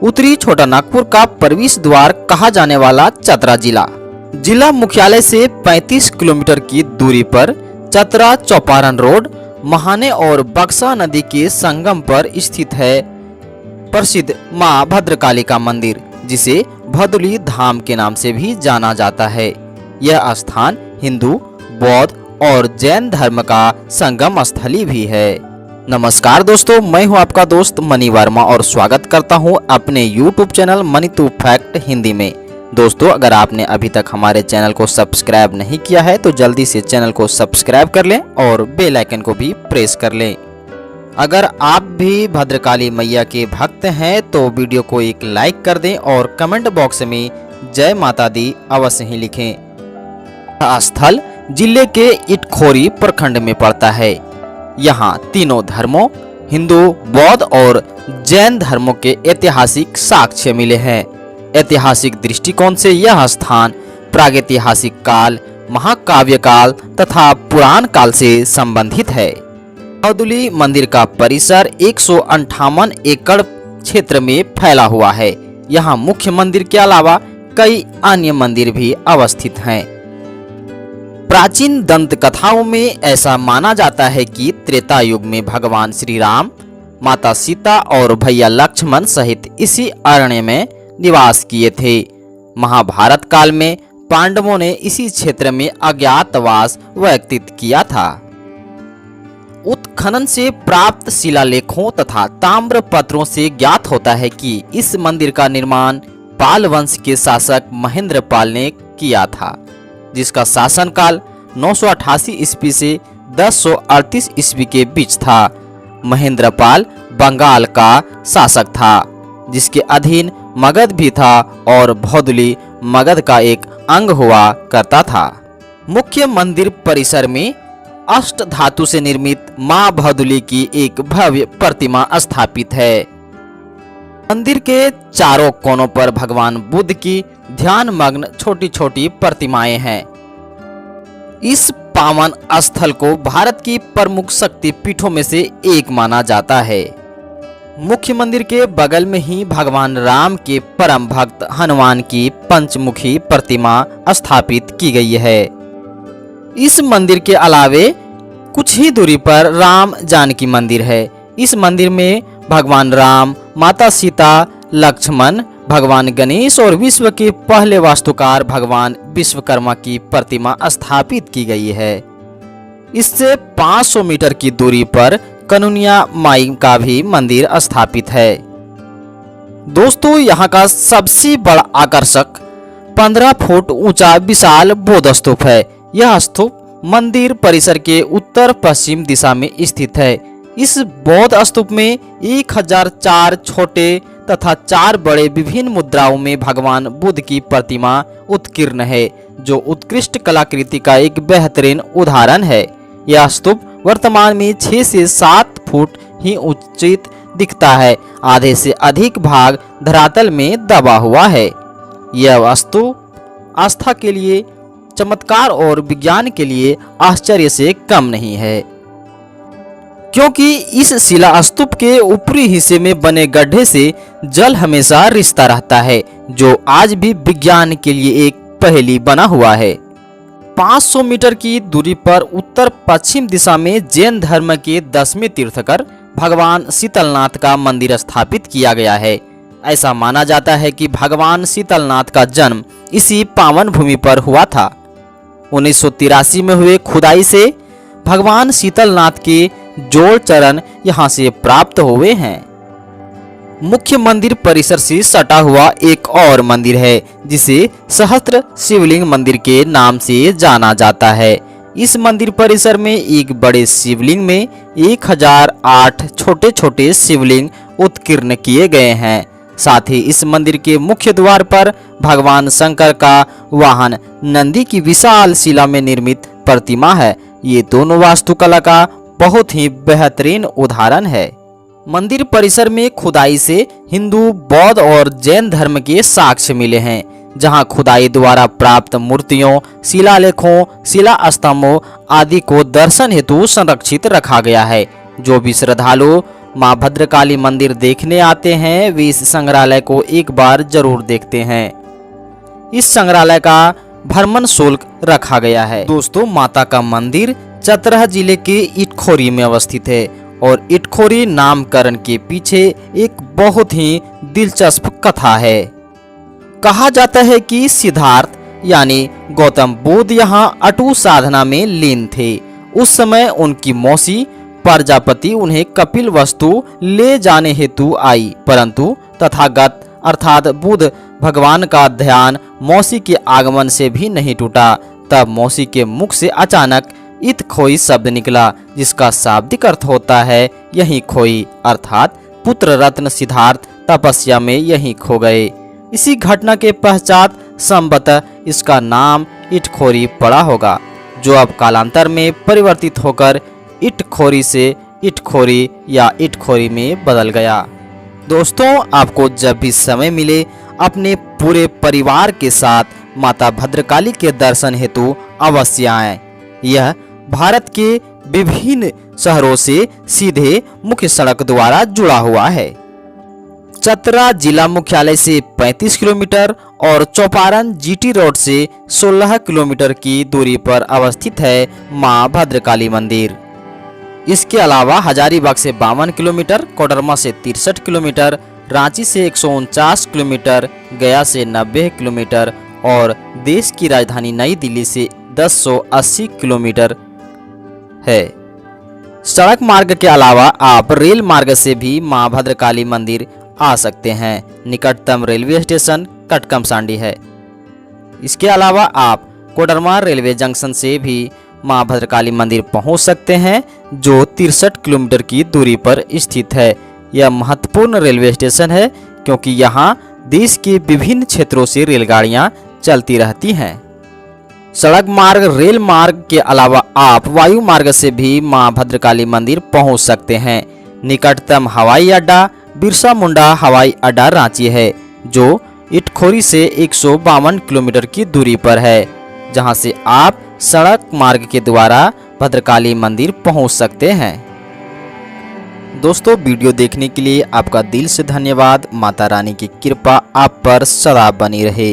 उत्तरी छोटा नागपुर का प्रवेश द्वार कहा जाने वाला चतरा जिला मुख्यालय से 35 किलोमीटर की दूरी पर चतरा चौपारण रोड महाने और बक्सा नदी के संगम पर स्थित है प्रसिद्ध मां भद्रकालिका मंदिर, जिसे भदुली धाम के नाम से भी जाना जाता है। यह स्थान हिंदू, बौद्ध और जैन धर्म का संगम स्थली भी है। नमस्कार दोस्तों, मैं हूं आपका दोस्त मनी वर्मा और स्वागत करता हूं अपने YouTube channel money to fact Hindi में। दोस्तों, अगर आपने अभी तक हमारे चैनल को सब्सक्राइब नहीं किया है तो जल्दी से चैनल को सब्सक्राइब कर लें और बेल आइकन को भी प्रेस कर लें। अगर आप भी भद्रकाली मैया के भक्त हैं तो वीडियो को एक लाइक कर दें और कमेंट बॉक्स में जय माता दी अवश्य ही लिखें। यह स्थल जिले के इटखोरी प्रखंड में पड़ता है। यहाँ तीनों धर्मों हिंदू, बौद्ध और जैन धर्मों के ऐतिहासिक साक्ष्य मिले हैं। ऐतिहासिक दृष्टिकोण से यह स्थान प्रागैतिहासिक काल, महाकाव्य काल तथा पुराण काल से संबंधित है। भदुली मंदिर का परिसर 158 एकड़ क्षेत्र में फैला हुआ है। यहाँ मुख्य मंदिर के अलावा कई अन्य मंदिर भी अवस्थित हैं। प्राचीन दंत कथाओं में ऐसा माना जाता है कि त्रेता युग में भगवान श्री राम, माता सीता और भैया लक्ष्मण सहित इसी अरण्य में निवास किए थे। महाभारत काल में पांडवों ने इसी क्षेत्र में अज्ञातवास व्यतीत किया था। उत्खनन से प्राप्त शिलालेखों तथा ताम्र पत्रों से ज्ञात होता है कि इस मंदिर का निर्माण पाल वंश के शासक महेंद्र पाल ने किया था, जिसका शासनकाल 988 ईस्वी से 1038 ईस्वी के बीच था। महेंद्र पाल बंगाल का शासक था, जिसके अधीन मगध भी था और भदुली मगध का एक अंग हुआ करता था। मुख्य मंदिर परिसर में अष्ट धातु से निर्मित मां भदुली की एक भव्य प्रतिमा स्थापित है। मंदिर के चारों कोनों पर भगवान बुद्ध की ध्यान मग्न छोटी छोटी प्रतिमाएं हैं। इस पावन स्थल को भारत की प्रमुख शक्ति पीठों में से एक माना जाता है। मुख्य मंदिर के बगल में ही भगवान राम के परम भक्त हनुमान की पंचमुखी प्रतिमा स्थापित की गई है। इस मंदिर के अलावे कुछ ही दूरी पर राम जानकी मंदिर है। इस मंदिर में भगवान राम, माता सीता, लक्ष्मण, भगवान गणेश और विश्व के पहले वास्तुकार भगवान विश्वकर्मा की प्रतिमा स्थापित की गई है। इससे 500 मीटर की दूरी पर कनुनिया माई का भी मंदिर स्थापित है। दोस्तों, यहाँ का सबसे बड़ा आकर्षक 15 फुट ऊंचा विशाल बौद्ध स्तूप है। यह स्तूप मंदिर परिसर के उत्तर पश्चिम दिशा में स्थित है। इस बौद्ध स्तूप में 1004 छोटे तथा 4 बड़े विभिन्न मुद्राओं में भगवान बुद्ध की प्रतिमा उत्कीर्ण है, जो उत्कृष्ट कलाकृति का एक बेहतरीन उदाहरण है। यह स्तूप वर्तमान में 6 से 7 फुट ही उचित दिखता है। आधे से अधिक भाग धरातल में दबा हुआ है। यह वस्तु आस्था के लिए, चमत्कार और विज्ञान के लिए आश्चर्य से कम नहीं है, क्योंकि इस शिला स्तूप के ऊपरी हिस्से में बने गड्ढे से जल हमेशा रिसता रहता है, जो आज भी विज्ञान के लिए एक पहेली बना हुआ है। 500 मीटर की दूरी पर उत्तर पश्चिम दिशा में जैन धर्म के 10वें तीर्थकर भगवान शीतलनाथ का मंदिर स्थापित किया गया है। ऐसा माना जाता है कि भगवान शीतलनाथ का जन्म इसी पावन भूमि पर हुआ था। 1983 में हुए खुदाई से भगवान शीतलनाथ के जोड़ चरण यहाँ से प्राप्त हुए हैं। मुख्य मंदिर परिसर से सटा हुआ एक और मंदिर है, जिसे सहस्त्र शिवलिंग मंदिर के नाम से जाना जाता है। इस मंदिर परिसर में एक बड़े शिवलिंग में 1008 छोटे छोटे शिवलिंग उत्कीर्ण किए गए हैं। साथ ही इस मंदिर के मुख्य द्वार पर भगवान शंकर का वाहन नंदी की विशाल शिला में निर्मित प्रतिमा है। ये दोनों वास्तुकला का बहुत ही बेहतरीन उदाहरण है। मंदिर परिसर में खुदाई से हिंदू, बौद्ध और जैन धर्म के साक्ष्य मिले हैं, जहां खुदाई द्वारा प्राप्त मूर्तियों, शिलालेखों, शिला स्तंभों आदि को दर्शन हेतु संरक्षित रखा गया है। जो भी श्रद्धालु मां भद्रकाली मंदिर देखने आते हैं वे इस संग्रहालय को एक बार जरूर देखते हैं। इस संग्रहालय का भ्रमण शुल्क रखा गया है। दोस्तों, माता का मंदिर चतरा जिले के इटखोरी में अवस्थित है और इटखोरी नामकरण के पीछे एक बहुत ही दिलचस्प कथा है। कहा जाता है कि सिद्धार्थ यानी गौतम बुद्ध यहाँ अटू साधना में लीन थे। उस समय उनकी मौसी प्रजापति उन्हें कपिल वस्तु ले जाने हेतु आई, परंतु तथागत अर्थात बुद्ध भगवान का ध्यान मौसी के आगमन से भी नहीं टूटा। तब मौसी के मुख से अचानक इत खोई शब्द निकला, जिसका शाब्दिक अर्थ होता है यहीं खोई, अर्थात पुत्र रत्न सिद्धार्थ तपस्या में यहीं खो गए। इसी घटना के पश्चात संभवतः इसका नाम इटखोरी पड़ा होगा, जो अब कालांतर में परिवर्तित होकर इटखोरी से इटखोरी या इटखोरी में बदल गया। दोस्तों, आपको जब भी समय मिले अपने पूरे परिवार के साथ माता भद्रकाली के दर्शन हेतु अवश्य आएं। यह भारत के विभिन्न शहरों से सीधे मुख्य सड़क द्वारा जुड़ा हुआ है। चतरा जिला मुख्यालय से 35 किलोमीटर और चौपारण जीटी रोड से 16 किलोमीटर की दूरी पर अवस्थित है मां भद्रकाली मंदिर। इसके अलावा हजारीबाग से 52 किलोमीटर, कोडरमा से 63 किलोमीटर, रांची से 149 किलोमीटर, गया से 90 किलोमीटर और देश की राजधानी नई दिल्ली से 1080 किलोमीटर है। सड़क मार्ग के अलावा आप रेल मार्ग से भी मां भद्रकाली मंदिर आ सकते हैं। निकटतम रेलवे स्टेशन कटकमसांडी है। इसके अलावा आप कोडरमा रेलवे जंक्शन से भी मां भद्रकाली मंदिर पहुंच सकते हैं, जो 63 किलोमीटर की दूरी पर स्थित है। यह महत्वपूर्ण रेलवे स्टेशन है क्योंकि यहां देश के विभिन्न क्षेत्रों से रेलगाड़ियां चलती रहती हैं। सड़क मार्ग, रेल मार्ग के अलावा आप वायु मार्ग से भी मां भद्रकाली मंदिर पहुंच सकते हैं। निकटतम हवाई अड्डा बिरसा मुंडा हवाई अड्डा रांची है, जो इटखोरी से 152 किलोमीटर की दूरी पर है, जहां से आप सड़क मार्ग के द्वारा भद्रकाली मंदिर पहुंच सकते हैं। दोस्तों, वीडियो देखने के लिए आपका दिल से धन्यवाद। माता रानी की कृपा आप पर सदा बनी रहे।